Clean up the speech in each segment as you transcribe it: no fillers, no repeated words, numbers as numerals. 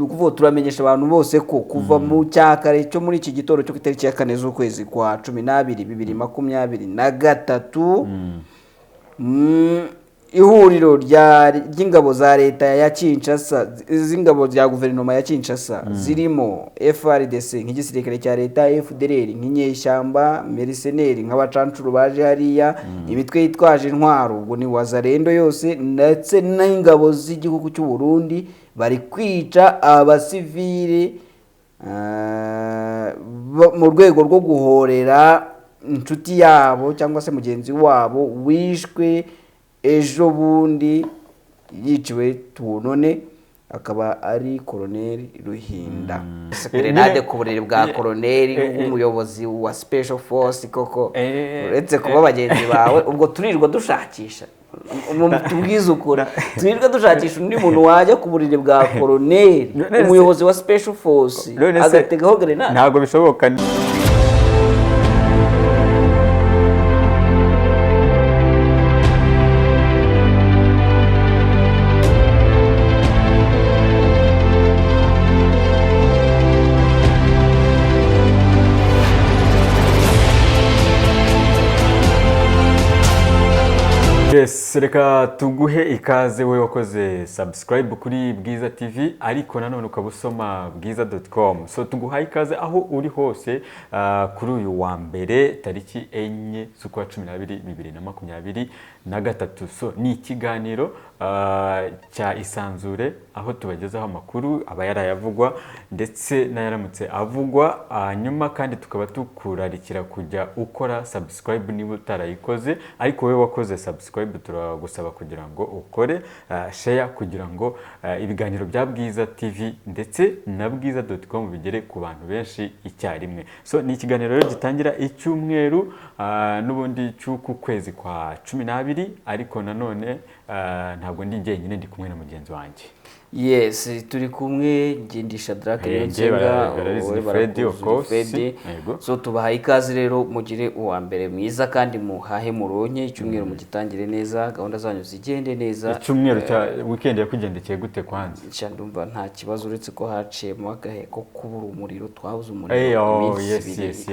ukuvuga turamenyesha abantu bose ko kuva mu cyakare cyo muri iki gitondo cyo ku itariki ya 4 z'ukwezi kwa 12 2023 ihuriro ry'ingabo za leta ya Kinshasa z'ingabo za guverinoma ya Kinshasa zirimo FRDC nk'igisirikare cya leta, FDLR nk'inyeshyamba, mercenaires nk'abacancuru baje hariya, imitwe yitwaje intwaro ubwo ni wazarendo yose ndetse n'ingabo z'igihugu cy'u Burundi bari kwica abasivile mu rwego rwo guhorera inshuti yabo cyangwa se mugenzi wabo wishwe ejo bundi yiciwe tunone akaba ari Colonel Ruhinda. Grenade ku buriri bwa Colonel umuyobozi wa Special Force koko uretse kuba bagenzi bawe ubwo turirwa dushakisha tubwiza ukuri turirwa dushakisha undi muntu wajya ku buriri bwa Colonel umuyobozi wa Special Force agategaho grenade ntago bishoboka. Yes, reka tuguhe ikaze we wakoze subscribe kuri Bwiza TV ariko nanone ukabusoma bwiza.com. So tuguha ikaze aho uri hose kuri uyu wa mbere tariki 4 z'ukwa 12 2023. So ni ikiganiro cya Isanzure aho tubagezaho amakuru aba yarayavugwa ndetse nayaramutse avugwa, nyuma kandi tukaba tukurarikira kujya ukora subscribe niba utarayikoze, ariko wewe wakoze subscribe turagusaba kugira ngo ukore share kugira ngo ibiganiro bya Bwiza TV ndetse na bwiza.com bigere ku bantu benshi icyarimwe. So ni ikiganiro rero gitangira icyumweru n'ubundi cy'uku kwezi kwa 12, ariko nanone ntabwo ndi njyenyine, ndi kumwe na mugenzi wanjye. Yes, turi kumwe ngendisha Drake Yonsenga Freddy of course. So tubahaye ikaze rero mugire uwa mbere mwiza kandi muhahe muronke icyumweru mugitangire neza, gahunda zanyu zigende neza. Icyumweru cya weekend yakugendekeye gute kwanza? Nca ndumva nta kibazo uretse ko haciyemo agaheko kubura umuriro, twabuze umuriro iminsi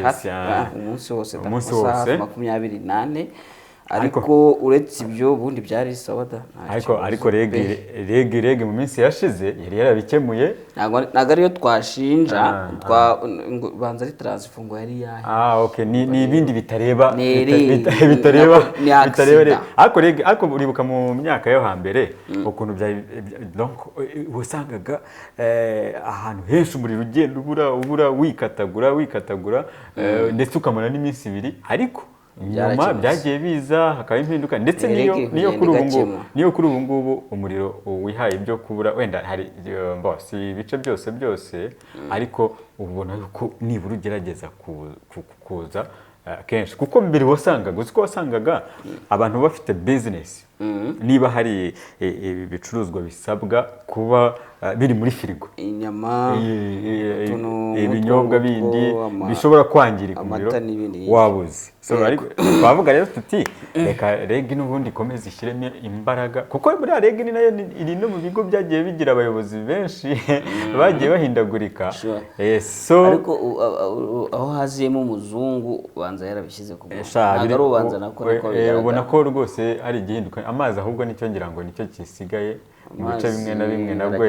umunsi wose amasaha 28, ariko uretse ibyo bundi byari sawa da. Ariko rege mu minsi yashize yari yarabikemuye, ntago ariyo twashinja banza ari transfungo yari yahe. Okay, ni ibindi bitareba ariko uribuka mu myaka yo hambere ukuntu donc wasangaga ahantu henshi umuriro ugenda ubura wikatagura ndetse ukamara n'iminsi 2, ariko nyuma byagiye biza hakaba impinduka ndetse niyo kuri ubu ngubu umuriro wihaye ibyo kubura wenda hari bosi ibice byose ariko ubona yuko nibura ugerageza kuza kenshi, kuko mbere wasangaga abantu bafite business niba hari ibicuruzwa bisabwa kuba biri muri firigo, inyama, ibinyobwa bindi bishobora kwangirika umuriro wabuze. So ariko bavuga rero tuti reka rege n'ubundi komeza ishyiremo imbaraga, kuko muri rege ni nayo iri no mu bigo byagiye bigira abayobozi benshi bagiye bahindagurika. So ariko aho haziyemo umuzungu banza yarabishyize ku ntabwo ubanza ubona ko rwose ari igihinduka amazi, ahubwo nicyo ngira ngo nicyo kisigaye mu bice bimwe na bimwe nabwo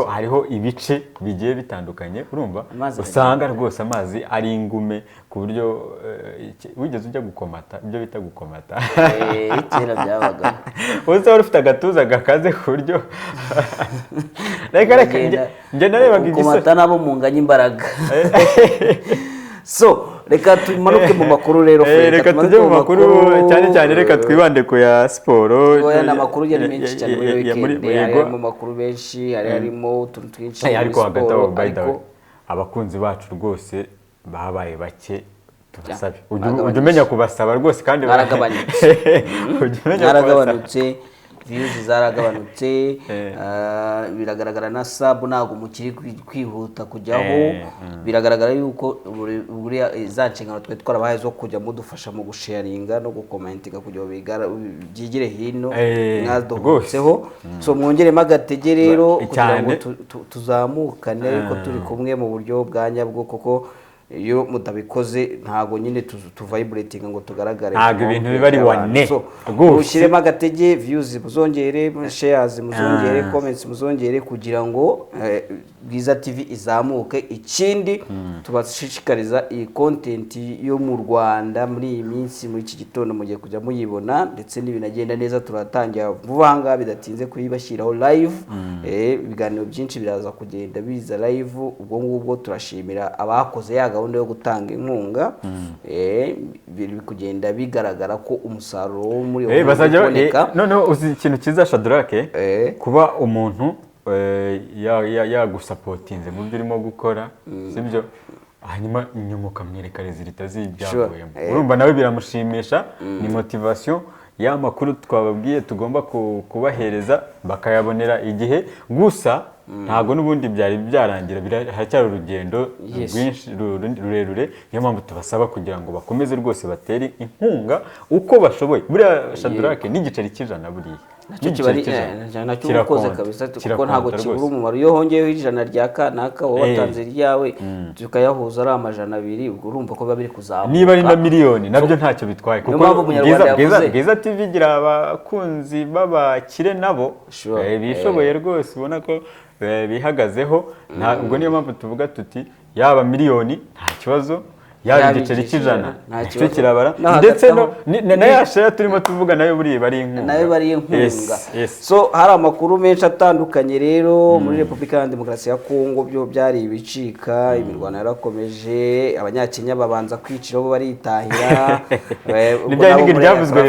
hariho ibice bigiye bitandukanye, urumva usanga rwose amazi ari ingume ku buryo wigeze ujya gukomata, ibyo bita gukomata kera byabaga wose wari ufite agatuza gakaze ku buryo reka njye narebaga gukomata nabo munganya imbaraga. So reka tumanuke mu makuru rero, reka tujye mu makuru cyane reka twibande ku ya siporo. Oya namakuru yari menshi cyane muri weekend, mu makuru benshi harimo utuntu twinshi, ariko hagati aho by the way abakunzi bacu rwose babaye bake, tubasabe ujye umenya kubasaba rwose kandi baragabanutse views zaragabanutse biragaragara na sub ntabwo mukiri kwihuta kujyaho biragaragara yuko buriya za nshingano twe twarabahaye zo kujya mudufasha mu gusharinga no gukomentinga kugira byigire hino mwaduhutseho so mwongeremo agatege rero kugira ngo tuzamukane ariko turi kumwe mu buryo bwa nyabwo kuko iyo mutabikoze ntago nyine tuvibrating ngo tugaragare ntago ibintu biba ari wane ushyiremo agatege views muzongere shares muzongere comments muzongere kugira ngo Bwiza TV izamuke ikindi tubashishikariza iyi content yo mu Rwanda muri iyi minsi muri iki gitondo mugiye kujya muyibona ndetse n'ibinagenda neza turatangira vuba hanga bidatinze kuyibashyiraho live ibiganiro byinshi biraza kugenda biza live ubwo ngubwo turashimira abakoze ya gahunda yo gutanga inkunga biri kugenda bigaragara ko umusaruro wo muri uboneka none uzi ikintu kiza Shadrake kuba umuntu yagusapotinze mu byo urimo gukora sibyo hanyuma inyuma ukamwereka resultat z'ibyavuyemo urumva nawe biramushimisha ni motivation ya makuru twababwiye tugomba kubahereza bakayabonera igihe gusa ntago nubundi byari byarangira haracyari urugendo rwinshi rurerure niyo mpamvu tubasaba kugira ngo bakomeze rwose batere inkunga uko bashoboye buriya Shadrake n'igiceri cy'ijana buriya nacyo ukoze kabisa kuko ntago kibura umumaro iyo hongeyeho ijana rya kanaka wowe watanze ryawe tukayahuza ari amajana 2 urumva ko biba biri kuzamuka niba ari na miliyoni nabyo ntacyo bitwaye kuko Bwiza TV gira abakunzi b'abakire nabo bishoboye rwose ubona ko bihagazeho ubwo niyo mpamvu tuvuga tuti yaba miliyoni nta kibazo yaba igiceri cy'ijana nicyo kirabara ndetse na yashara turimo tuvuga nayo buri bari inkunga so hari amakuru menshi atandukanye rero muri Repubulika ya Demokarasi ya Kongo byo byari ibicika imirwano yarakomeje abanyakenya babanza kwiciraho baritahira nibyo byavuzwe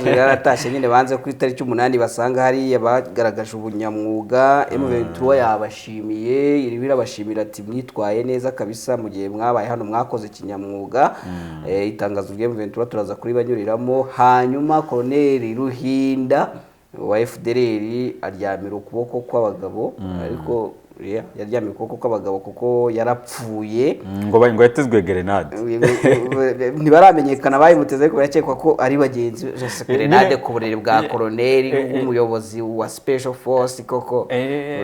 riratashe nyine banze ku itariki 8 basanga hari bagaragaje ubunyamwuga M23 yabashimiye iribirabashimira ati mwitwaye neza kabisa mu gihe mwabaye hano mwakoze kinyamwuga itangazo rya M23 turaza kuri banyuriramo hanyuma Colonel Ruhinda wa FDLR aryamira ukuboko kw'abagabo ariko yaryamye ukuboko kw'abagabo kuko yarapfuye ngo yatezwe grenade ntibaramenyekana bayimuteze ariko yakekwa ko ari bagenzi grenade ku buriri bwa Colonel w'umuyobozi wa Special Force koko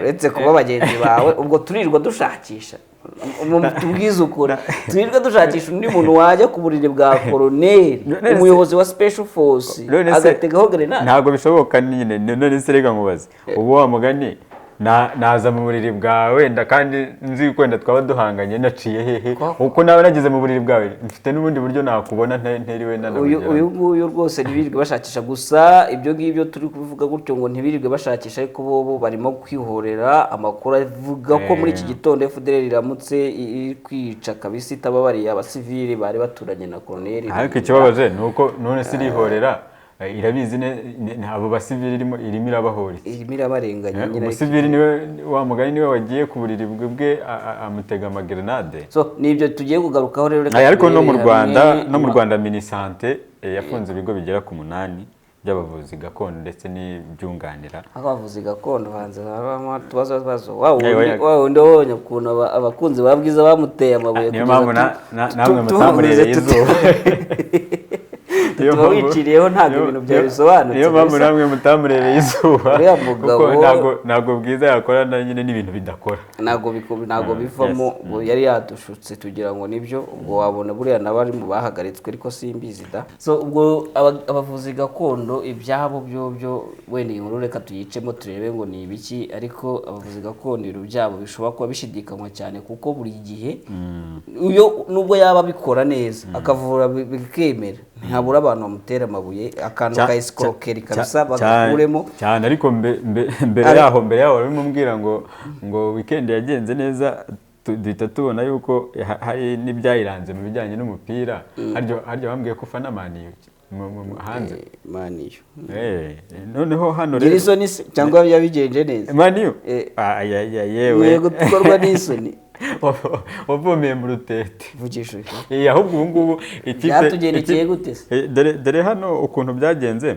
uretse kuba bagenzi bawe ubwo turirwa dushakisha tubwiza ukuri turirwa dushakisha undi muntu wajya ku buriri bwa Colonel umuyobozi wa Special Force agategaho grenade ntabwo bishoboka nyine none se rega nkubaze ubu wa mugani naza mu buriri bwawe nda kandi nzi ko wenda twaba duhanganye naciye hehe uko nawe nageze mu buriri bwawe mfite n'ubundi buryo nakubona nteriwe uyu nguyu rwose ntibirirwe bashakisha gusa ibyo ngibyo turi kubivuga gutyo ngo ntibirirwe bashakisha ariko bo barimo kwihorera amakuru avuga ko muri iki gitondo FDLR iramutse kwica kabisa itababariye abasivili bari baturanye na Colonel ariko ikibabaje nuko none sirihorera irabizi abo basivili irimo irabahorera irimo irabarenganya nyine umusivili niwe wa mugani niwe wagiye ku buriri bwe amutega amagrenade so nibyo tugiye kugarukaho rero ariko no mu Rwanda Minisante yafunze ibigo bigera ku 8 by'abavuzi gakondo ndetse n'ibyunganira abavuzi gakondo hanze tubazo wawo ndabonye ukuntu abakunzi babwiza bamuteye amabuye niyo mpamvu namwe mutamurereye izuba tuba wiciriyeho ntabwo ibintu byawe bisobanutse niyo mpamvu namwe mutamurereye izuba kuko ntabwo Bwiza yakorana nyine n'ibintu bidakora ntabwo bivamo yari yadushutse tugira ngo nibyo ubwo wabona buriya nabari mu bahagaritswe ariko simbizi da so ubwo abavuzi gakondo ibyabo byo wenda inkuru reka tuyicemo turebe ngo ni ibiki ariko abavuzi gakondo ibintu byabo bishobora kuba bishidikanywa cyane kuko buri gihe nubwo yaba abikora neza akavura bikemera ntabura abantu bamutera amabuye akantu ka escroquerie kabisa bagakuremo cyane ariko mbere yaho barimo mbwira ngo weekend yagenze neza duhita tubona yuko hari n'ibyayiranze mu bijyanye n'umupira haryo bambwiye ko ufana maniyo hanze maniyo noneho hano rero isoni cyangwa yabigenje neza maniyo yewe gukorwa n'isoni wavomeye mu rutete vugisha ahubwo ubu ngubu byatugendekeye gute dore hano ukuntu byagenze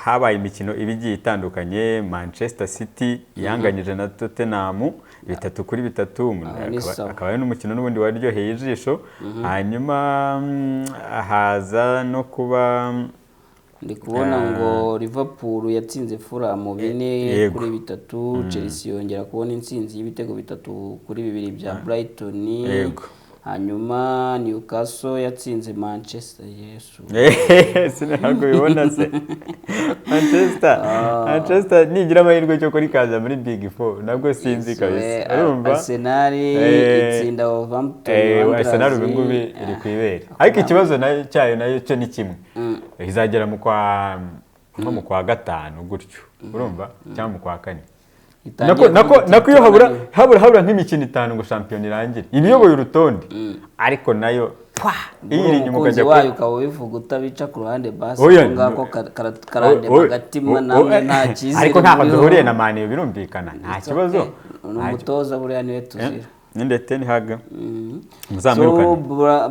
habaye imikino ibigiye itandukanye. Manchester City yanganyije na Tottenham 3-3, akaba ari n'umukino n'ubundi waryoheye ijisho. Hanyuma haza no kuba ndi kubona ngo Liverpool yatsinze Fulham 4-3, Chelsea yongera kubona intsinzi y'ibitego 3-2 bya Brighton. Hanyuma Newcastle yatsinze Manchester. Yesu ntabwo bibona se. Manchester nigira amahirwe cyo kuri kaza muri Big Four nabwo sinzi kabisa. Urumva Arsenal itsinda Wolverhampton. Arsenal ubu ngubu iri kwibera, ariko ikibazo cyayo nayo cyo ni kimwe, izagera mu kwa gatanu gutyo, urumva, cyangwa mu kwa kane. Nako iyo habura nk'imikino 5 ngo shampiyona irangire, ibiyoboye urutonde, ariko nayo iri inyuma ukajya wayo ukaba bivuga utabica ku ruhande basi ngako karande bagatima namwe nta cyizere, ariko ntaho duhuriye na Mane birumvikana, nta kibazo. Umutoza buriya niwe tuzira ninde Ten Hag so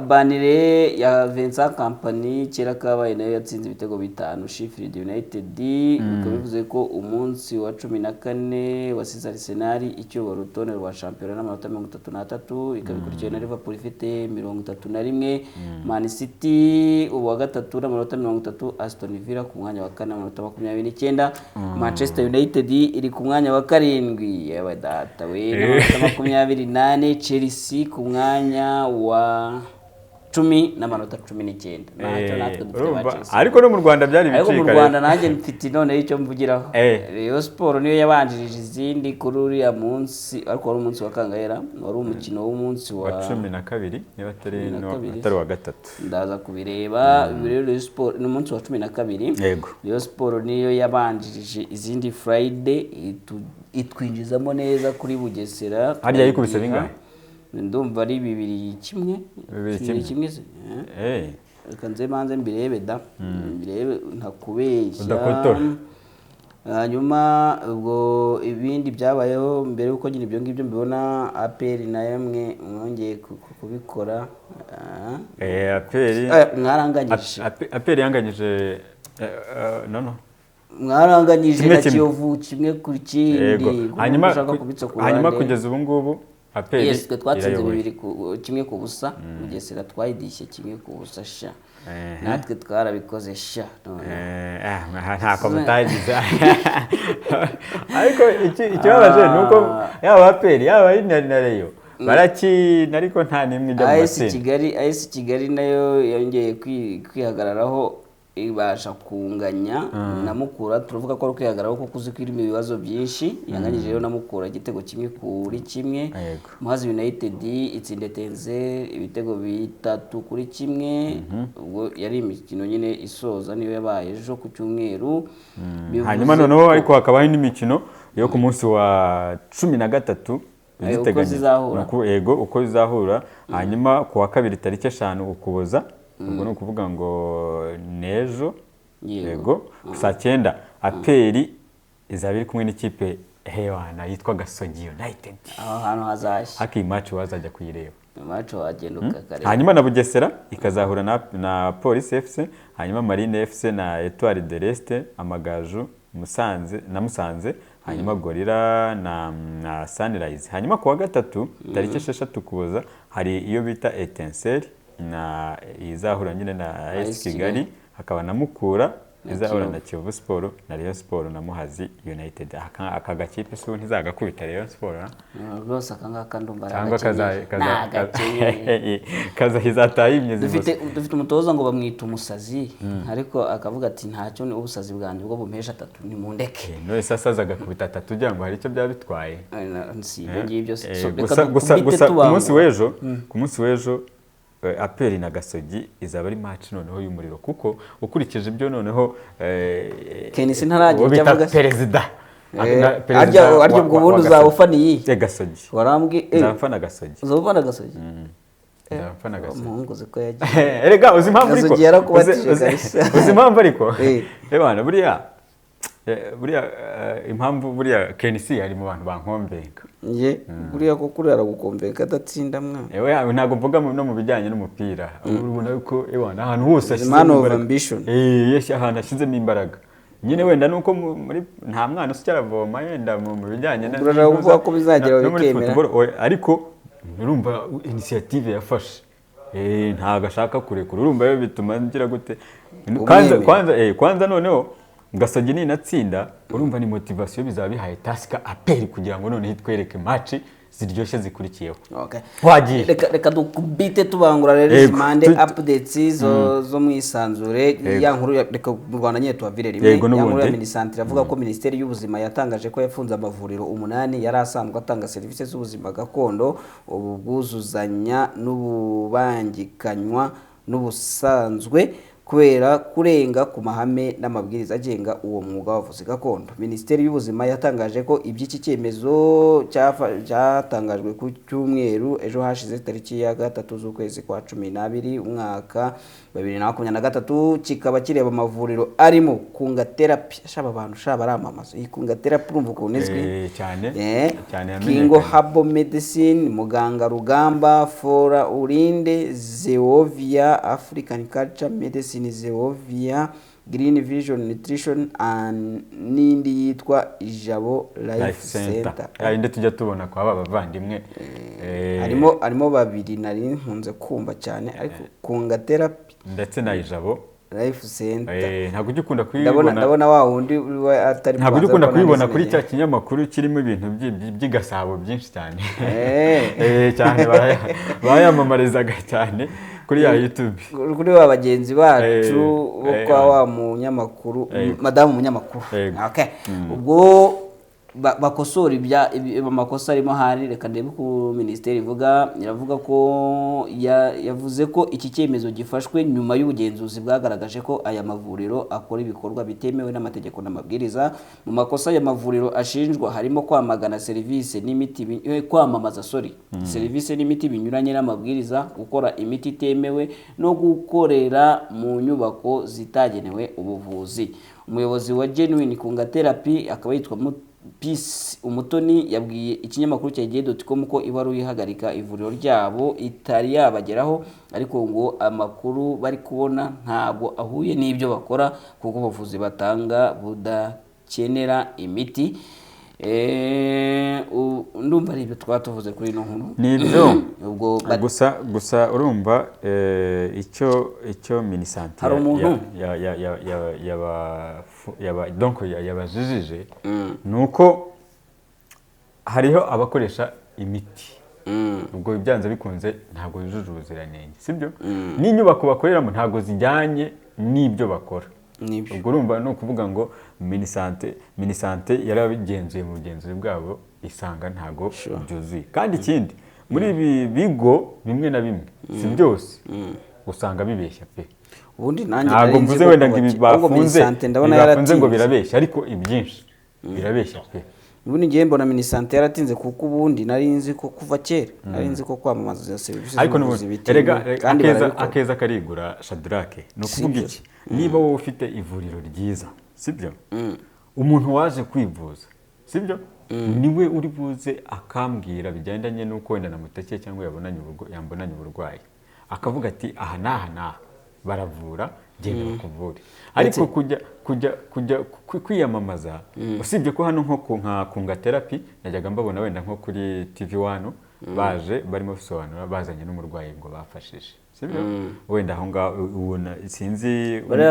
banire ya Vincent Kompany kera kabaye nayo yatsinze ibitego 5 Sheffield United. Bivuze ko umunsi wa 14 wasize Arsenal icyo rutonde rwa shampiyona n'amanota 33, ikabikurikiye na Liverpool ifite 31, Man City uwa gatatu n'amanota 30, Aston Villa ku mwanya wa 4 n'amanota 29, Manchester United iri ku mwanya wa 7 yewe data we n'amanota 28, Chelsea ku mwanya wa 10 n'amanota 19. Nacho natwe dufite Chelsea, ariko no mu Rwanda byari bicika. Ariko mu Rwanda nanjye mfite none icyo mvugiraho. Rayon Sport niyo yabanjirije izindi kuri uriya munsi, ariko wari umunsi wa Kangahera, wari umukino w'umunsi wa 12 niba atari wa gatatu. Ndaza kubireba Rayon Sport ni umunsi wa 12. Yego, Rayon Sport niyo yabanjirije izindi Friday itwinjizamo neza kuri Bugesera. Hariya yikubise bingahe? Ndumva ari 2-1 se. Reka nze manze mbirebe da, mbirebe ntakubeshya. Hanyuma ubwo ibindi byabayeho mbere uko nyine ibyo ngibyo mbibona APR nayo mwe mwongeye kubikora. APR mwaranganyije. APR yanganyije mwaranganyije na Kiyovu kimwe kuri kindi. Hanyuma kugeza ubu ngubu APR twatsinze 2-1 Bugesera twayidishye 1-1 sha. Natwe twarabikoze sha. Ntako mutagize. Ariko ikibabaje nuko yaba APR yaba na Rayon barakina, ariko nta nimwe ijya mu matsinda. AS Kigali nayo yongeye kwihagararaho ibasha kunganya na Mukura. Turuvuga ko ari kwihagararaho kuko uzi ko irimo ibibazo byinshi. Yanganyije rero na Mukura igitego 1-1. Muhazi United itsinde Tenze ibitego 3-1. Ubwo yari imikino nyine isoza niyo yabaye ejo ku cyumweru. Hanyuma noneho ariko hakabaho n'imikino yo ku munsi wa 13 uko zizahura. Hanyuma ku wa 2 tariki 5 Ukuboza, ubwo ni ukuvuga ngo nejo. Yego, saa 9 APR izaba iri kumwe n'ikipe hewana yitwa Gasogi United. Aho hantu hazashya haki match wazajya kuyireba, match wagenda ukakareba. Hanyuma na Bugesera ikazahura na Police FC, hanyuma Marine FC na Etoile de l'Est, Amagaju Musanze, hanyuma Gorilla na Sunrise. Hanyuma ku wa 3 tariki 6 Ukuboza hari iyo bita Etincelle na izahura nyine na AS Kigali, hakaba na Mukura izahura na Kiyovu Sport na Rayon Sport na Muhazi United. Aka gakipe so ntizagakubita Rayon Sport rwose akangaka ndumva kaza hizataye imyezi. Dufite umutoza ngo bamwita umusazi, ariko akavuga ati ntacyo ni ubusazi bwanjye bwo bumpesha 3 ni mundeke. No sasa zagakubita 3 kugira ngo hari icyo byabitwaye. Si ngibyo gusa ku munsi w'ejo APR na Gasogi izaba ari match noneho y'umuriro, kuko ukurikije ibyo noneho Kenisi ntaragira cyavuga perezida aryo ubwo bundi uzawufaniye Gasogi. Warambwi uzafana Gasogi. Uzafana Gasogi. Uzafana Gasogi. Umuhungu ze ko yagiye. Erega uzi impamvu ariko. Uzi impamvu ariko. Bana buriya buriya impamvu buriya KNC ari mu bantu bankombenga buriya ko kurara gukombenga adatsinda mwana ntabwo mvuga no mu bijyanye n'umupira urabona ko ahantu hose ahantu ashyizemo imbaraga nyine wenda nuko muri nta mwana usicaravoma yenda mu bijyanye uvuga ko bizagera bikemera ariko urumva initiative yafashe ntago ashaka kurekura urumva yo bituma ngira gute kwanza noneho Gasogi ninatsinda urumva ni motivation bizaba bihaye task aperi kugira ngo noneho itwereke match ziryoshye zikurikiyeho wagiye reka dukubite tubangura rero imande updates zo mwisanzure ya nkuru reka mu Rwanda nyine tuhavire rimwe ya nkuru ya Minisante iravuga ko Minisiteri y'Ubuzima yatangaje ko yafunze amavuriro 8 yari asanzwe atanga serivisi z'ubuzima gakondo ubu bwuzuzanya n'ububangikanywa n'ubusanzwe kubera kurenga ku mahame n'amabwiriza agenga uwo mwuga w'ubuvuzi gakondo. Minisiteri y'Ubuzima yatangaje ko iby'iki cyemezo cyatangajwe ku cyumweru ejo hashize tariki ya 3 z'ukwezi kwa 12 umwaka 2023 kikaba kireba amavuriro arimo Kunga Therapy shaba abantu shaba aramamaza iyi Kunga Therapy urumva ukuntu izwi cyane Kingo Herbal Medicine Muganga Rugamba Fora Urinde Zeovia African Culture Medicine Zeovia Green Vision Nutrition and n'indi yitwa Ijabo Life Center inde tujya tubona kwa bavandimwe arimo babiri nari nkunze kumva cyane ariko Kunga Therapy ndetse na Ijabo Life Center ntabwo ugikunda kuyibona ndabona wa wundi atari ntabwo ugikunda kuyibona kuri cya kinyamakuru kirimo ibintu by'igasabo byinshi cyane cyane bayamamarizaga cyane kuri ya YouTube kuri wa bagenzi bacu bo kwa wa munyamakuru madamu munyamakuru ubwo bakosora amakosa arimo hari reka ndebe ku Minisiteri iravuga ko yavuze ko iki cyemezo gifashwe nyuma y'ubugenzuzi bwagaragaje ko aya mavuriro akora ibikorwa bitemewe n'amategeko n'amabwiriza. Mu makosa ya mavuriro ashinjwa harimo kwamagana serivisi n'imiti kwamamaza serivisi n'imiti binyuranye n'amabwiriza, gukora imiti itemewe no gukorera mu nyubako zitagenewe ubuvuzi. Umuyobozi wa Genuine Kunga Therapy akaba yitwa Peace Umutoni yabwiye ikinyamakuru cya igihe.com ko ibaruye ihagarika ivuriro ryabo itari yabageraho ariko ngo amakuru bari kubona ntabwo ahuye n'ibyo bakora kuko ubuvuzi batanga budakenera imiti. Ndumva ari ibyo twatuvuze kuri ino nkuru nibyo gusa urumva icyo Minisante hari umuntu yabajijije nuko hariho abakoresha imiti ubwo byanze bikunze ntabwo yujuje ubuziranenge sibyo n'inyubako bakoreramo ntabwo zijyanye n'ibyo bakora ubwo urumva no kuvuga ngo Minisante yarabigenzuye mu bugenzuzi bwabo isanga ntago byuzuye kandi ikindi muri ibi bigo bimwe na bimwe si byose usanga bibeshya pe ubundi nanjye ntabwo mvuze wenda ngo bafunze ngo birabeshya ariko ibyinshi birabeshya pe ubundi ngiye mbona Minisante yaratinze kuko ubundi nari nzi ko kuva kera nari nzi ko kwamamaza serivisi z'ubuvuzi bitemewe kandi akeza karigura Shadrake no kuvuga iki niba wowe ufite ivuriro ryiza sibyo umuntu waje kwivuza sibyo niwe uri buze akambwira bigendanye nuko wenda namutekeye cyangwa yambonanye uburwayi akavuga ati aha naha baravura genda bakuvure ariko kujya kwiyamamaza usibye ko hano nko Kunga Therapy najyaga mbabona wenda nko kuri TV1 baje barimo bisobanura bazanye n'umurwayi ngo bafashije sibyo wenda aho ngaho ubona sinzi bari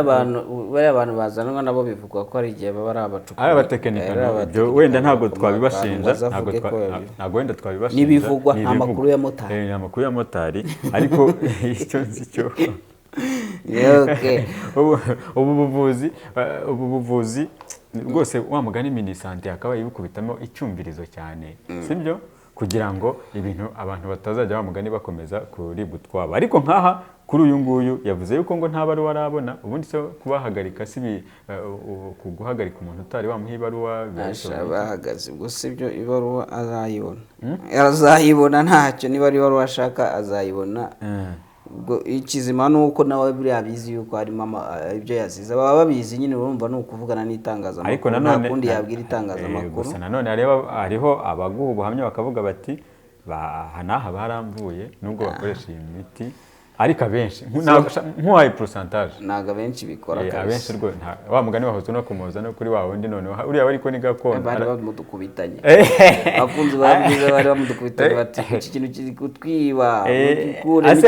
abantu bazanwa nabo bivugwa ko ari igihe baba ari abatekinika byo wenda ntabwo twabibashinja ntabwo wenda twabibashinja nibivugwa amakuru ya motari amakuru ya motari ariko icyo ubu buvuzi rwose wa mugani Minisante akaba yibukubitamo icyumvirizo cyane sibyo kugira ngo ibintu abantu batazajya bamugani bakomeza kuri gutwaba ariko nkaha kuri uyu nguyu yavuze yuko ngo nta baruwa arabona ubundi se kubahagarika sibi kuguhagarika umuntu utari wamuha ibaruwa bahagaze ubwo sibyo ibaruwa azayibona ntacyo niba ari ibaruwa ashaka azayibona ubwo ikizima nuko nawe buriya bizi yuko harimo ibyo yazize baba babizi nyine urumva ni ukuvugana n'itangazamakuru nta kundi yabwira itangazamakuru gusa nanone hariho abaguha ubuhamya bakavuga bati n'aha baramvuye nubwo bakoresha iyi miti ariko abenshi nk'uwaye porosantaje ntabwo abenshi bikora kabisa abenshi rwose wa mugani wahoze no kumuza no kuri wa wundi none uriya ariko ni gakondo bari bamudukubitanye abakunzi babwiza bari bamudukubitanye bati iki kintu kiri kutwiba kuremo iki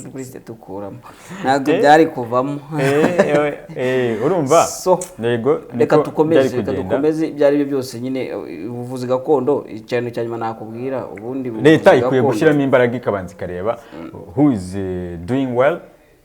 publicité tukuramo ntabwo byari kuvamo urumva reka dukomeze ibyo ari byo byose nyine ubuvuzi gakondo ikintu cya nyuma nakubwira ubundi leta ikwiye gushyiramo imbaraga ikabanza ikareba who is doing well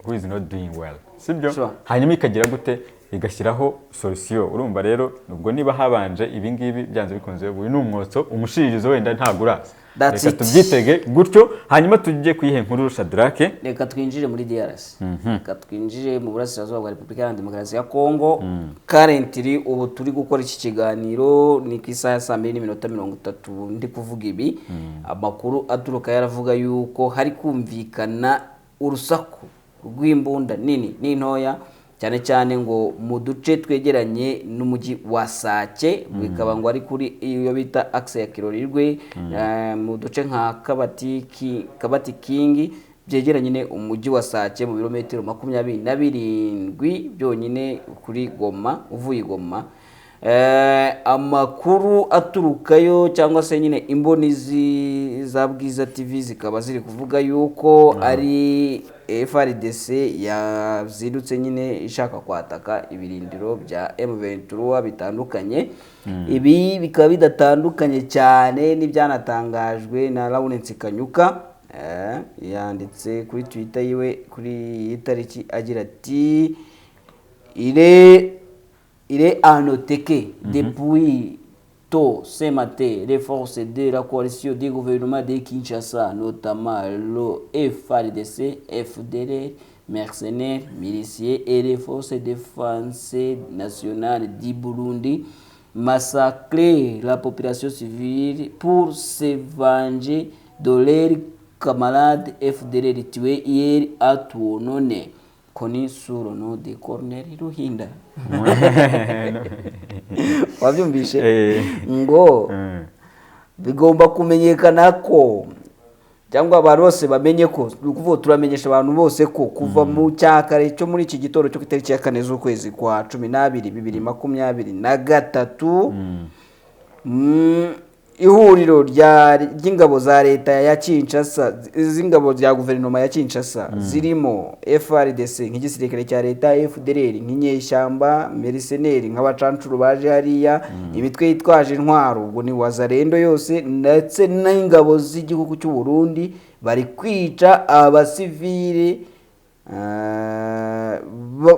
who is not doing well sibyo hanyuma ikagira gute igashyiraho solution urumva rero ubwo niba habanje ibi ngibi byanze bikunze uyu ni umwotso umushiririzo wenda ntaguraza reka tubyitege gutyo hanyuma tujye kuyihe nkuru Shadrake reka twinjire muri DRC reka twinjire mu burasirazuba bwa Repubulika ya Demokarasi ya Kongo currently ubu turi gukora iki kiganiro ni ku isaha ya 2:30 ndi kuvuga ibi amakuru aturuka yaravuga yuko hari kumvikana urusaku rw'imbunda nini n'intoya cyane cyane ngo mu duce twegeranye n'umujyi wa Sake bikaba ngo ari kuri iyo bita axe ya Kirorirwe mu duce nka Kabati King byegeranye umujyi wa Sake mu birometero 27 byonyine kuri Goma uvuye Goma amakuru aturukayo cyangwa se nyine imboni za Bwiza TV zikaba ziri kuvuga yuko ari FARDC yazidutse nyine ishaka kwataka ibirindiro bya M23 bitandukanye ibi bikaba bidatandukanye cyane n'ibyanatangajwe na Lawrence Kanyuka yanditse kuri Twitter yiwe kuri iyi tariki agira ati Il est à noter que depuis tôt ce matin, les forces de la coalition du gouvernement de Kinshasa, notamment le FARDC, FDLR, mercenaires, miliciens et les forces de défense nationale du Burundi, massacré la population civile pour se venger de leurs camarades FDLR tués hier à Tuonone. Koni sous le nom de Corneille Ruhinda. Wabyumvishe ngo bigomba kumenyekana ko cyangwa abantu bose bamenye ko ukuvuga turamenyesha abantu bose ko kuva mu cyakare cyo muri iki gitoro cyo kitariki ya 4 z'ukwezi kwa 12 2023 ihuriro ry'ingabo za leta ya Kinshasa z'ingabo za guverinoma ya Kinshasa zirimo FARDC nk'igisirikare cya leta FDLR nk'inyeshyamba mercenaires nk'abacancuru baje hariya imitwe yitwaje intwaro ubwo ni wazarendo yose ndetse n'ingabo z'igihugu cy'u Burundi bari kwica abasivile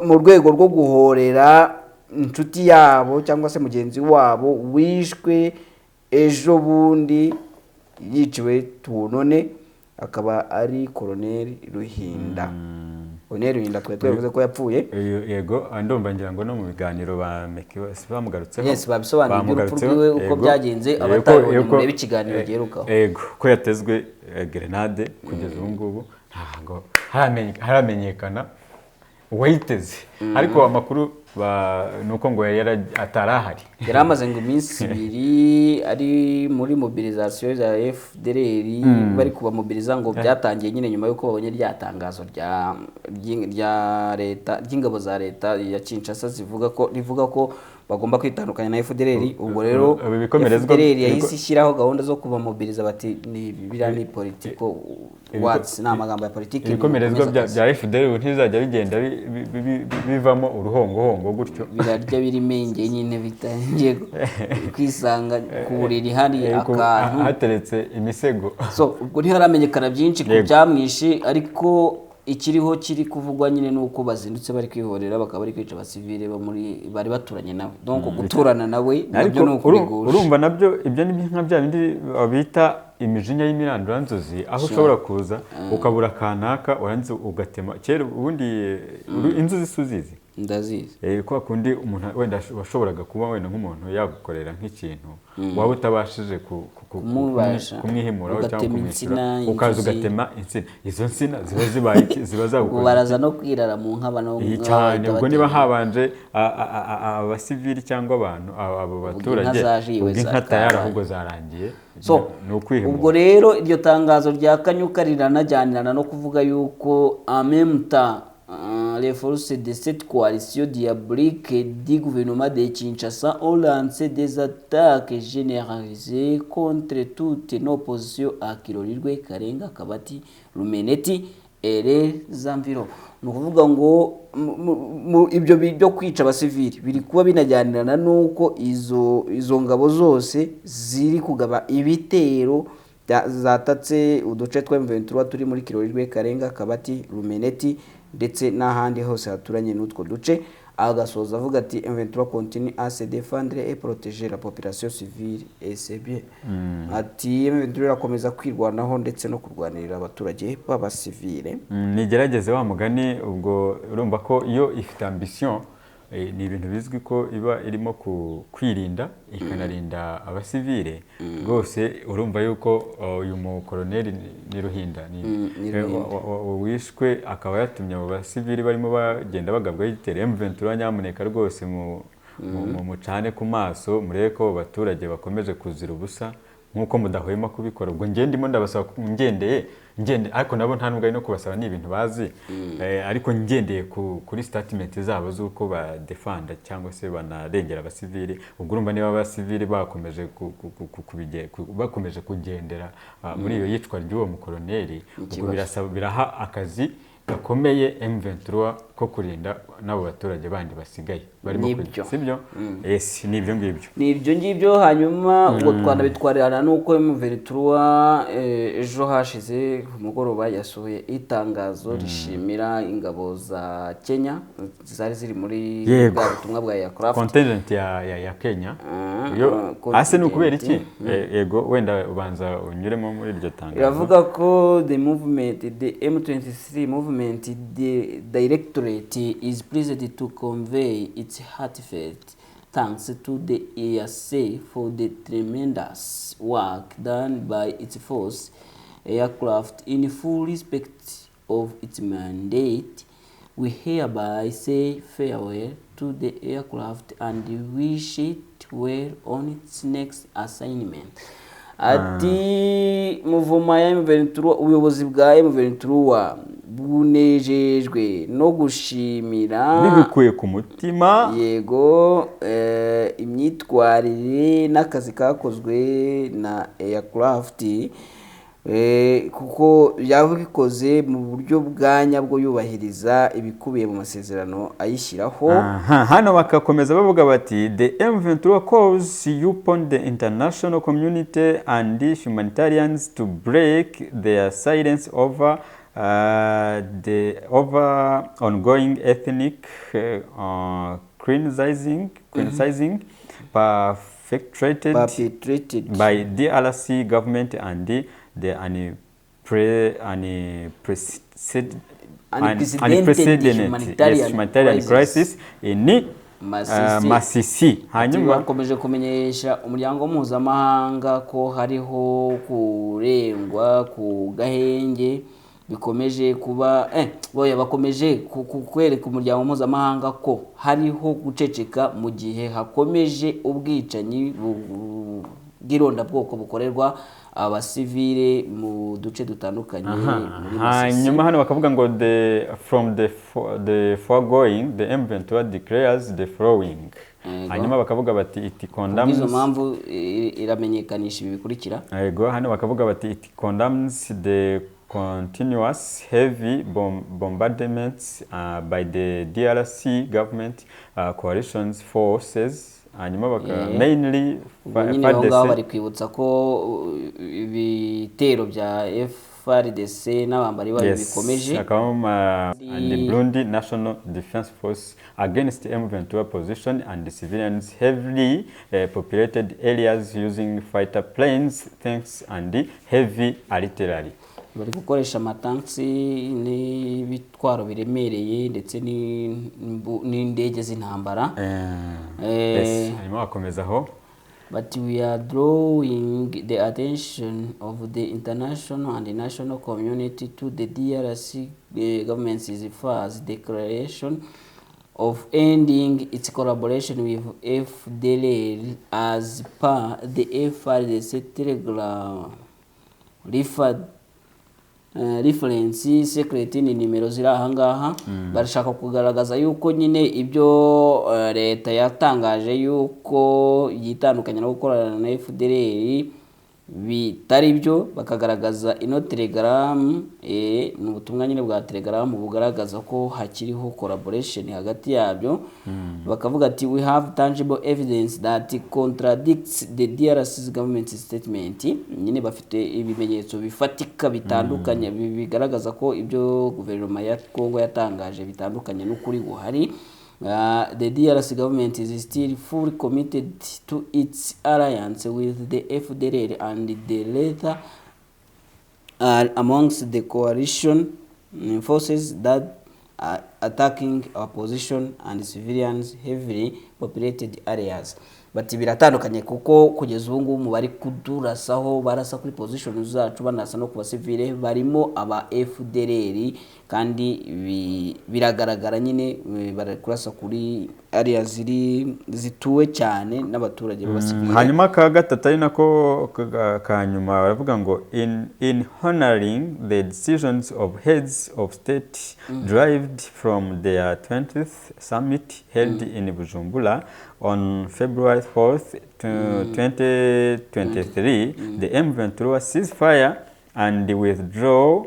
mu rwego rwo guhorera inshuti yabo cyangwa se mugenzi wabo wishwe ejo bundi yiciwe Tuonone akaba ari Colonel Ruhinda. Colonel Ruhinda twavuze ko yapfuye yego ndumva ngira ngo no mu biganiro bamugarutseho yes babisobanuye urupfu rwiwe uko byagenze abatayibonye muri ikiganiro giherukaho yego ko yatezwe grenade kugeza ubu ngubu ntago haramenyekana uwayiteze ariko amakuru nuko ngo atarahari yari amaze ngo iminsi 2 ari muri mobilisation za FDLR bari kuba mobiliza ngo byatangiye nyine nyuma yuko babonye ryatangazo rya leta ry'ingabo za leta ya Kinshasa rivuga ko bagomba kwitandukanya na FDLR ubwo rero FDLR yahise ishyiraho gahunda zo kuba mobiliza bati ni bibira ni politiko words na amagambo ya politiki ibikomerezwa bya FDLR ntizajya bigenda bivamo uruhongo gutyo birarya birimenge nyine bitangiye kwisanga ku buriri hari akantu hateretse imisego so ubwo ntiharamenyekana byinshi ku byamwishe ariko ikiriho kiri kuvugwa nyine nuko bazindutse bari kwihorera bakaba bari kwica abasivile bari baturanye nawe donc guturana nawe nabyo nuko urumva nabyo ibyo ni nka bya bindi bita imijinya y'imiranduranzozi aho ushobora kuza ukabura kanaka waranze ugatema kera ubundi inzuzi suzizi ndazizi. Kwa kundi umuntu wenda washoboraga kuba wenda nk'umuntu yagukorera nk'ikintu waba utabashije kumwihimura cyangwa kumwishyura ukaza ugatema insina. Izo nsina ziba zibaye iki? Ziba zagukorera baraza no kwirara mu nka bano cyane. Ubwo niba habanje abasivili cyangwa abantu abo baturage inka tayari ahubwo zarangiye ni ukwihimura. Ubwo rero iryo tangazo rya Kanyuka riranajyanirana no kuvuga yuko amemta les forces de cette coalition diabolique du gouvernement de Kinshasa ont lancé des attaques généralisées contre toutes nos positions à Kirorirwe, Karenga, Kabati, Rumeneti et les environs. Ni ukuvuga ngo ibyo byo kwica abasivili biri kuba binajyanirana n'uko izo ngabo zose ziri kugaba ibitero zatatse uduce twa M23 turi muri Kirorirwe, Karenga, Kabati, Rumeneti ndetse n'ahandi hose haturanye n'utwo duce. Agasoza avuga ati M23 continue à se défendre et protéger la population civile et c'est bien. Ati M23 irakomeza kwirwanaho ndetse no kurwanirira abaturage b'abasivile. Nigerageze wa mugani. Ubwo urumva ko iyo ifite ambition ni ibintu bizwi ko iba irimo kwirinda ikanarinda abasivile rwose. Urumva yuko uyu mukoloneli ni Ruhinda wishwe akaba yatumye abo basivile barimo bagenda bagabwaho igitero. M23 nyamuneka rwose mucane ku maso murebe ko abaturage bakomeje kuzira ubusa nkuko mudahwema kubikora. Ubwo ndimo ndabasaba ngende ariko nabo nta nubwo ari no kubasaba, ni ibintu bazi. Ariko ngendeye kuri statement zabo z'uko badefanda cyangwa se banarengera abasivili. Ubwo urumva niba abasivili bakomeje kugendera muri iyo yicwa ry'uwo mukoloneli, ubwo biraha akazi gakomeye M23 ko kurinda n'abo baturage bandi basigaye barimo kujya. Sibyo? Yes, ni ibyo ngibyo. Hanyuma ubwo twanabitwarana nuko M23 ejo hashize umugoroba yasohoye itangazo rishimira ingabo za Kenya zari ziri muri bwa butumwa bwa Aircraft contingent ya Kenya. Ase ni ukubera iki? Yego wenda ubanza unyuremo muri iryo tangazo. Iravuga ko the M23 movement directorate is pleased to convey its heartfelt thanks to the EAC for the tremendous work done by its force aircraft. In full respect of its mandate, we hereby say farewell to the aircraft and wish it well on its next assignment. Ati muvuma ya M23, ubuyobozi bwa M23 bunejejwe no gushimira bibikuye ku mutima yego imyitwarire n'akazi kakozwe na Aircraft kuko yabikoze mu buryo bwa nyabwo yubahiriza ibikubiye mu masezerano ayishyiraho. Hano bakakomeza bavuga bati the M23 calls upon the international community and the humanitarians to break their silence over ongoing ethnic cleansing perpetrated by DRC government and the unprecedented humanitarian crisis in Masisi. Hanyuma bakomeje kumenyesha umuryango mpuzamahanga ko hariho kurengwa ku gahenge bikomeje kuba bakomeje kwereka umuryango mpuzamahanga ko hariho guceceka mu gihe hakomeje ubwicanyi bw'ironda bwoko bukorerwa abasivile mu duce dutandukanye muri Masisi. Hanyuma hano bakavuga ngo from the foregoing the M23 declares the following. Hanyuma bakavuga bati it condemns, izo mpamvu iramenyekanisha ibi bikurikira. Yego hano bakavuga bati it condemns the continuous heavy bombardments by the DRC government coalition forces. Hanyuma mainly bari kwibutsa ko ibitero bya FARDC n'abambari bayo bikomeje and the Burundi National Defense Force against M23 position and the civilians heavily populated areas using fighter planes, tanks and heavy artillery. bari gukoresha amatanksi n'ibitwaro biremereye ndetse n'indege z'intambara. Harimo bakomeza aho. But we are drawing the attention of the international and the national community to the DRC government's first declaration of ending its collaboration with FDLR as per the FARDC Telegram reference secret ni nimero ziri ahangaha. Barashaka kugaragaza yuko nyine ibyo leta yatangaje yuko yitandukanye no gukorana na FDLR bitari byo, bakagaragaza ino telegram ni ubutumwa nyine bwa telegram bugaragaza ko hakiriho collaboration hagati yabyo. Bakavuga ati we have tangible evidence that contradicts the DRC's government statement. Nyine bafite ibimenyetso bifatika bitandukanye bigaragaza ko ibyo guverinoma ya Kongo yatangaje bitandukanye n'ukuri guhari. The DRC government is still fully committed to its alliance with the FDLR, and the latter are amongst the coalition forces that are attacking our position and civilians heavily populated areas. Bati biratandukanye kuko kugeza ubu ngubu bari kudurasaho barasa kuri position zacu banasa no ku basivile barimo aba FDLR, kandi biragaragara nyine bari kurasa kuri area zituwe cyane n'abaturage b'abasivile. Hanyuma ka gatatu ari nako kanyuma baravuga ngo in honoring the decisions of heads of state derived from their 20th summit held in Bujumbura on February 4th, 2023, the M23 ceasefire and withdraw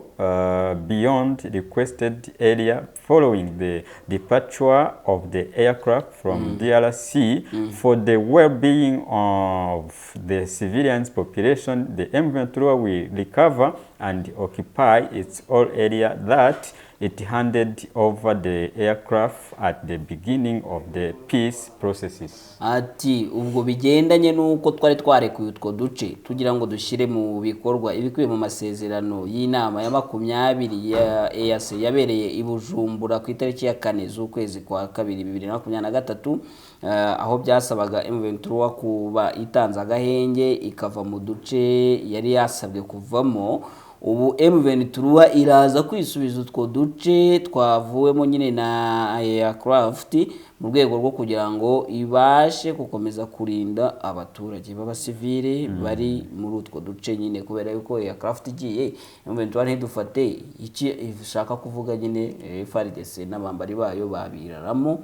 beyond requested area following the departure of the aircraft from DRC for the well-being of the civilians population. The M23 will recover and occupy its all area that it handed over the aircraft at the beginning of the peace processes. Ati ubwo bigendanye nuko twari twarekuye utwo duce tugira ngo dushyire mu bikorwa ibikubiye mu masezerano y'inama ya 20 ya EAC yabereye i Bujumbura ku itariki ya 4 z'ukwezi kwa 2 2023, aho byasabaga M23 kuba itanze agahenge ikava mu duce yari yasabwe kuvamo. Ubu M23 iraza kwisubiza utwo duce twavuwemo nyine na aircraft mu rwego rwo kugira ngo ibashe gukomeza kurinda abaturage b'abasivile bari muri utwo duce nyine, kubera yuko aircraft igiye M23 ntidufate iki ishaka kuvuga nyine FARDC n'abambari bayo babiraramo.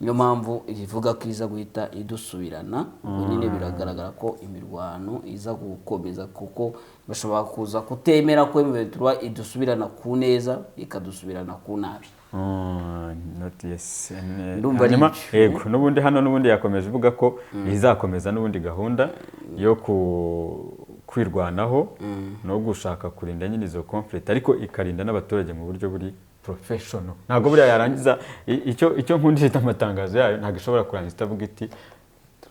Niyo mpamvu ivuga ko iza guhita idusubirana. Ubwo nyine biragaragara ko imirwano iza gukomeza kuko bashobora kuza kutemera ko M23 idusubirana ku neza ikadusubirana ku nabi. Not yes. Ndumva yego n'ubundi hano n'ubundi yakomeje uvuga ko izakomeza n'ubundi gahunda yo kwirwanaho no gushaka kurinda nyine izo conflict, ariko ikarinda n'abaturage mu buryo buri professional. Ntago buriya yarangiza icyo nkundishita amatangazo yayo ntago ishobora kurangiza itavuga iti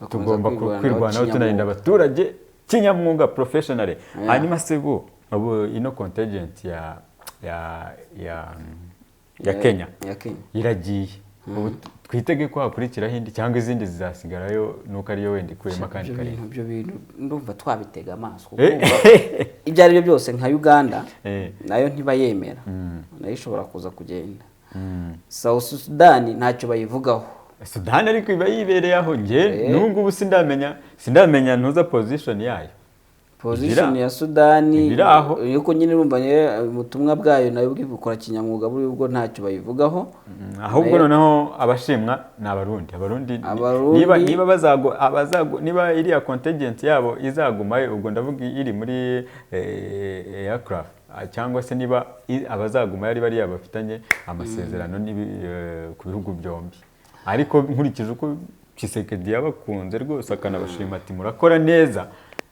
tugomba kwirwanaho tunarinda abaturage kinyamwuga professional. Hanyuma sebu ubu ino contingent ya Kenya iragiye, ubu twitege ko hakurikira hindi cyangwa izindi zizasigarayo nuko ariyo wenda ikuyemo kandi kare. Ibyo bintu ndumva twabitega amaso kuko ibyo ari byo byose nka Uganda nayo ntibayemera, nayo ishobora kuza kugenda. South Sudan ntacyo bayivugaho. Sudan ariko iba yibereye aho nge nubwo ubu sindamenya ntuza position yayo. Position ya Sudani yuko nyine urumva ubutumwa bwayo nayo bwibukora kinyamwuga buri ubwo ntacyo bayivugaho. Ahubwo noneho abashimwa n'abarundi niba iriya contingent yabo izagumayo, ubwo ndavuga iri muri aircraft cyangwa se niba abazagumayo ari bari bafitanye amasezerano ku bihugu byombi. Ariko nkurikije uko Tshisekedi yabakunze rwose akanabashima ati murakora neza,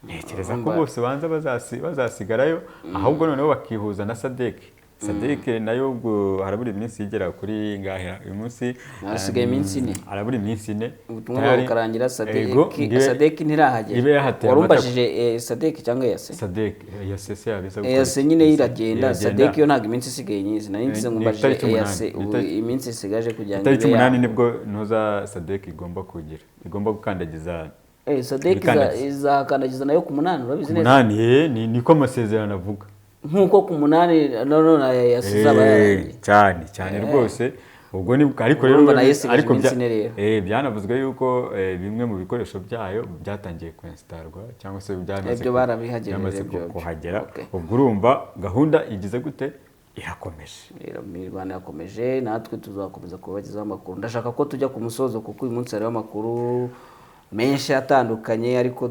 ntekereza ko bose banza bazasigarayo, ahubwo noneho bakihuza na SADC Sadek nayo ubwo harabura iminsi igera kuri ngahe uyu munsi hasigaye iminsi 4 harabura iminsi 4 ubutumwa bukarangira. Sadek ntirahagera. Warumbajije Sadek cyangwa Yase? Sadek Yase se yabisa gukora Yase nyine iragenda. Sadek yo ntabwo iminsi isigaye nyinshi, nari ngize ngo mbajije Yase iminsi isigaje kugira ngo ibe 8 nibwo ntuza Sadek igomba kugira, igomba gukandagiza. Sadek izakandagiza nayo ku 8, urabizi neza? 8 niko amasezerano avuga, nkuko ku 8 none yasizaba yarangiye cyane rwose. Ubwo ni ariko rero byanavuzwe yuko bimwe mu bikoresho byayo byatangiye kwenstarwa cyangwa se byamaze kuhagera. Ubwo urumva gahunda igize gute, irakomeje. Imirwano yakomeje, natwe tuzakomeza kubagezaho amakuru. Ndashaka ko tujya ku musozo kuko uyu munsi hariho amakuru menshi atandukanye, ariko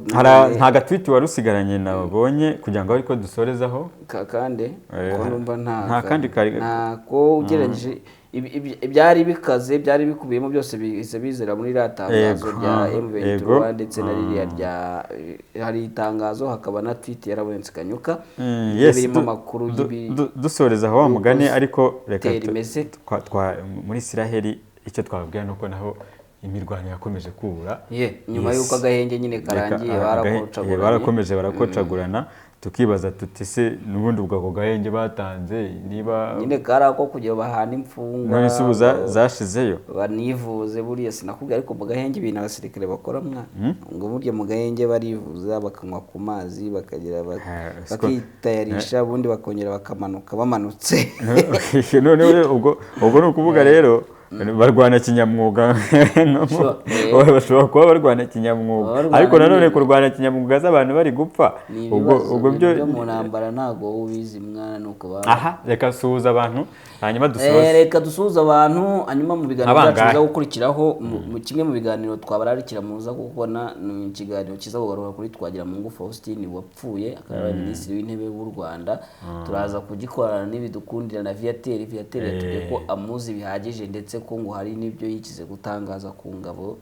nta gatwiti wari usigaranye nabonye kugira ngo ariko dusorezaho kandi ko numva nta kandi ntako ugereranyije ibyari bikaze, byari bikubiyemo byose bizera muri ratangazo rya M23 ndetse na ririya hari itangazo, hakaba na tweet yarabonetse Kanyuka birimo amakuru dusoreza aho wa mugani. Ariko reka muri Isiraheli icyo twababwira nuko naho imirwano yakomeje kubura nyuma y'uko agahenge nyine karangiye barakomeje barakocagurana, tukibaza tuti se n'ubundi ubwo ako gahenge batanze niba nyine karako kugira bahana imfungwa none subuza zashizeyo banivuze. Buriya sinakubwira ariko mu gahenge ibintu abasirikare bakora ngo burya mu gahenge barivuza bakanywa ku mazi bakagira bakitayarisha, ubundi bakongera bakamanuka bamanutse. none ubwo ni ukuvuga rero barwana kinyamwuga. Bashobora kuba barwana kinyamwuga, ariko nanone kurwana kinyamwuga z'abantu bari gupfa, ubwo byo mu ntambara ntago ubizi mwana nuko baba. Aha, reka suhuza abantu hanyuma dusoze. Reka dusuhuza abantu hanyuma mu biganiro byacu biza gukurikiraho mu kimwe mu biganiro twabararikira muza kubona ni ikiganiro kiza kugaruka kuri Twagiramungu Faustin wapfuye, akaba minisitiri w'intebe w'u Rwanda. Turaza kugikorana n'ibidukundira na Viateur yatubwiye ko amuzi bihagije ndetse ko ngo hari n'ibyo yikize gutangaza ku ngabo.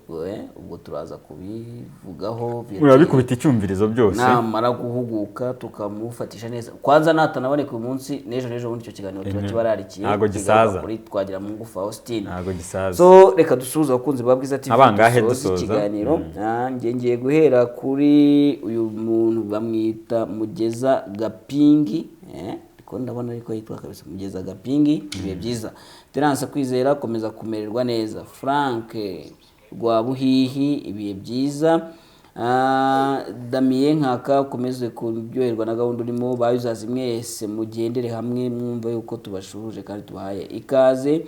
Ubwo turaza kubivugaho urabikubita icyumvirizo byose namara guhuguka tukamufatisha neza. Kwanza natanaboneka uyu munsi n'ejo bundi icyo kiganiro tubakibararikiye ntago gisaza kuri Twagiramungu Faustin. Ntago gisaza. So reka dusuhuza abakunzi ba Bwiza TV dusoza ikiganiro. Ngiye guhera kuri uyu muntu bamwita Mugeza Gapingi, ko ndabona ariko yitwa kabisa Mugeza Gapingi. Ibihe byiza. Terence Kwizera komeza kumererwa neza. Frank Rwabuhihi ibihe byiza. Damien Nkaka ukomeze kuryoherwa na gahunda urimo. Bayuzazi mwese mugendere hamwe mwumva yuko tubashuhuje kandi tubahaye ikaze.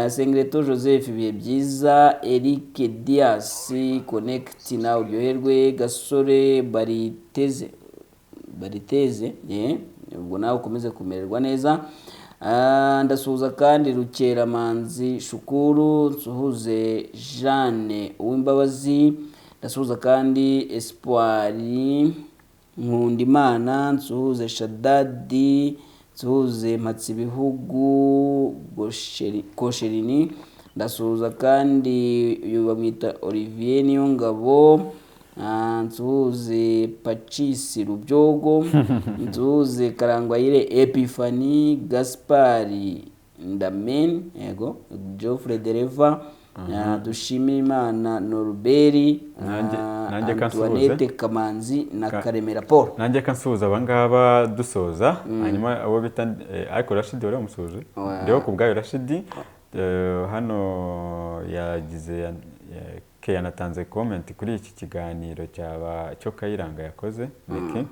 Sengreto Joseph ibihe byiza. Eric Dias connect na uryoherwe. Gasore Bariteze ubwo nawe ukomeze kumererwa neza. Ndasuhuza kandi Rukeramanzi Shukuru, nsuhuze Jeanne Uwimbabazi, ndasuhuza kandi Espoir Nkundimana, nsuhuze Shadadi, nsuhuze Mpatsibihugu Kosherini, ndasuhuza kandi uyu bamwita Olivier Niyongabo, nsuhuze Pacis Rubyogo, nsuhuze Karangwayire Epiphanie, Gaspari Ndamen, yego Geoffrey Dereva, Dushimimana Norbert, Antoinette Kamanzi na Karemera Paul. Nanjye kansuhuza abangaba dusoza hanyuma abo bita ariko Rashid wari umusoje ndeho kubgayo Rashid hano yagize yanatanze comment kuri iki kiganiro cyo Kayiranga yakoze Meki.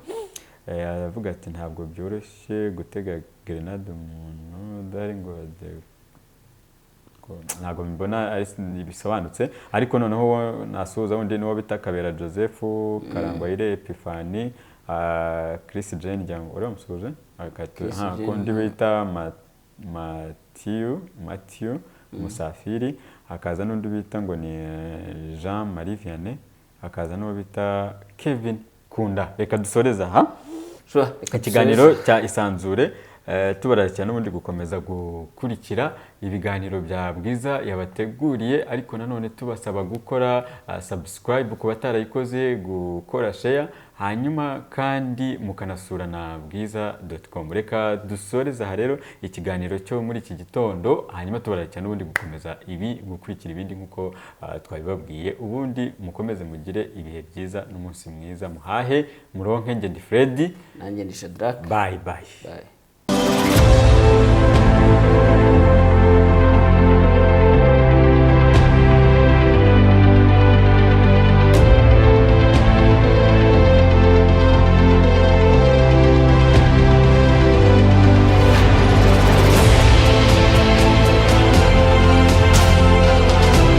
Aravuga ati ntabwo byoroshye gutega grenade umuntu dari ngo ntabwo mbona bisobanutse, ariko noneho nasuhuza undi niwo bita Kabera Joseph, Karangwayire Epiphanie, Chris Jane Jango uri umusoje kundi bita Matthew Musafiri, hakaza n'undi bita ngo ni Jean Marie Vianney, hakaza n'uwo bita Kevin Kunda. Reka dusoreza ikiganiro cya Isanzure tubararikira n'ubundi gukomeza gukurikira ibiganiro bya Bwiza yabateguriye, ariko nanone tubasaba gukora subscribe ku batarayikoze, gukora share, hanyuma kandi mukanasura na bwiza.com. Reka dusoreza aha rero ikiganiro cyo muri iki gitondo, hanyuma tubararikira n'ubundi gukomeza gukurikira ibindi nk'uko twabibabwiye. Ubundi mukomeze mugire ibihe byiza n'umunsi mwiza, muhahe muronke. Njye ndi Freddy, nanjye ndi Shadrack. bye bye. Bye.